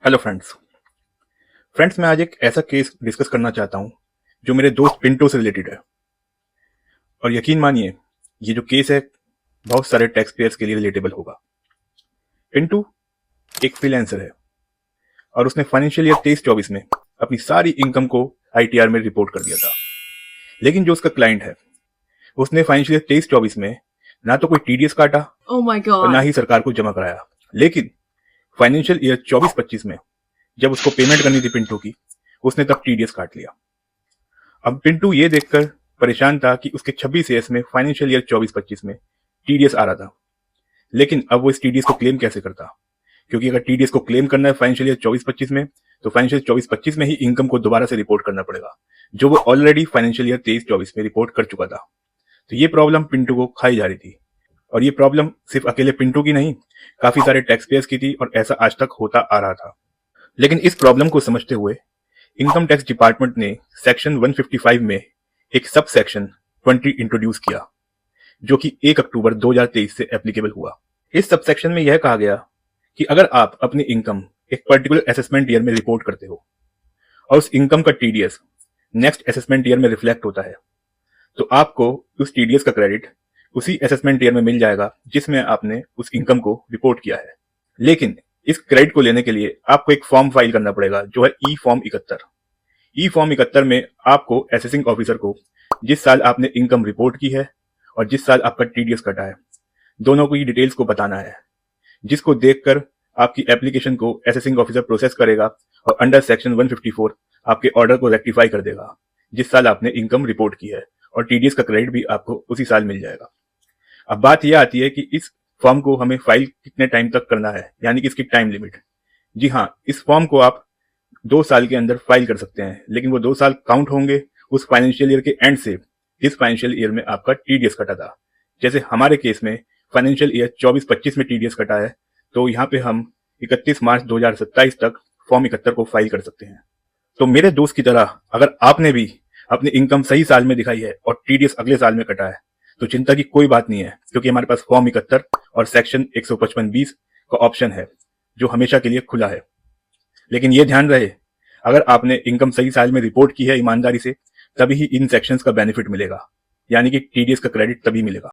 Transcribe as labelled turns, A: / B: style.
A: Hello friends. मैं आज एक ऐसा केस डिस्कस करना चाहता हूं जो मेरे दोस्त पिंटू से रिलेटेड है। और यकीन मानिए, ये जो केस है बहुत सारे टैक्स पेयर्स के लिए रिलेटेबल होगा। पिंटू एक फ्रीलांसर है और उसने फाइनेंशियल ईयर 23-24 में अपनी सारी इनकम को आईटीआर में रिपोर्ट कर दिया था। लेकिन जो उसका क्लाइंट है, उसने फाइनेंशियल ईयर 23-24 में ना तो कोई टीडीएस काटा और ना ही सरकार को जमा कराया। लेकिन फाइनेंशियल ईयर 24-25 में जब उसको पेमेंट करनी थी पिंटू की, उसने तब टीडीएस काट लिया। अब पिंटू ये देखकर परेशान था कि उसके 26 ईयर्स में फाइनेंशियल ईयर 24-25 में टीडीएस आ रहा था, लेकिन अब वो इस टीडीएस को क्लेम कैसे करता? क्योंकि अगर टीडीएस को क्लेम करना है फाइनेंशियल ईयर 24-25 में, तो फाइनेंशियल 24-25 में ही इनकम को दोबारा से रिपोर्ट करना पड़ेगा, जो वो ऑलरेडी फाइनेंशियल ईयर 23-24 में रिपोर्ट कर चुका था। तो ये प्रॉब्लम पिंटू को खाई जा रही थी। और ये प्रॉब्लम सिर्फ अकेले पिंटू की नहीं, काफी सारे टैक्स पेयर्स की थी और ऐसा आज तक होता आ रहा था। लेकिन इस प्रॉब्लम को समझते हुए इनकम टैक्स डिपार्टमेंट ने सेक्शन 155 में एक सब सेक्शन 20 इंट्रोड्यूस किया, जो कि 1 अक्टूबर 2023 से एप्लीकेबल हुआ। इस सब सेक्शन में यह कहा गया कि अगर आप अपनी इनकम एक पर्टिकुलर असेसमेंट ईयर में रिपोर्ट करते हो और उस इनकम का टीडीएस नेक्स्ट असेसमेंट ईयर में रिफ्लेक्ट होता है, तो आपको उस टीडीएस का क्रेडिट उसी असेसमेंट ईयर में मिल जाएगा जिसमें आपने उस इनकम को रिपोर्ट किया है। लेकिन इस क्रेडिट को लेने के लिए आपको एक फॉर्म फाइल करना पड़ेगा, जो है ई फॉर्म 71। ई फॉर्म 71 में आपको असेसिंग ऑफिसर को जिस साल आपने इनकम रिपोर्ट की है और जिस साल आपका टीडीएस कटा है, दोनों को ही डिटेल्स को बताना है, जिसको देखकर आपकी एप्लीकेशन को असेसिंग ऑफिसर प्रोसेस करेगा और अंडर सेक्शन 154 आपके ऑर्डर को रेक्टिफाई कर देगा जिस साल आपने इनकम रिपोर्ट की है, और टीडीएस का क्रेडिट भी आपको उसी साल मिल जाएगा। अब बात यह आती है कि इस फॉर्म को हमें फाइल कितने टाइम तक करना है, यानी कि इसकी टाइम लिमिट। जी हाँ, इस फॉर्म को आप 2 साल के अंदर फाइल कर सकते हैं, लेकिन वो 2 साल काउंट होंगे उस फाइनेंशियल ईयर के एंड से जिस फाइनेंशियल ईयर में आपका टीडीएस कटा था। जैसे हमारे केस में फाइनेंशियल ईयर 24-25 में टीडीएस कटा है, तो यहाँ पे हम 31 मार्च 2027 तक फॉर्म 71 को फाइल कर सकते हैं। तो मेरे दोस्त की तरह अगर आपने भी अपनी इनकम सही साल में दिखाई है और टीडीएस अगले साल में कटा है, तो चिंता की कोई बात नहीं है, क्योंकि हमारे पास फॉर्म 71 और सेक्शन 155(20) का ऑप्शन है जो हमेशा के लिए खुला है। लेकिन यह ध्यान रहे, अगर आपने इनकम सही साल में रिपोर्ट की है ईमानदारी से, तभी ही इन सेक्शंस का बेनिफिट मिलेगा, यानी कि टीडीएस का क्रेडिट तभी मिलेगा।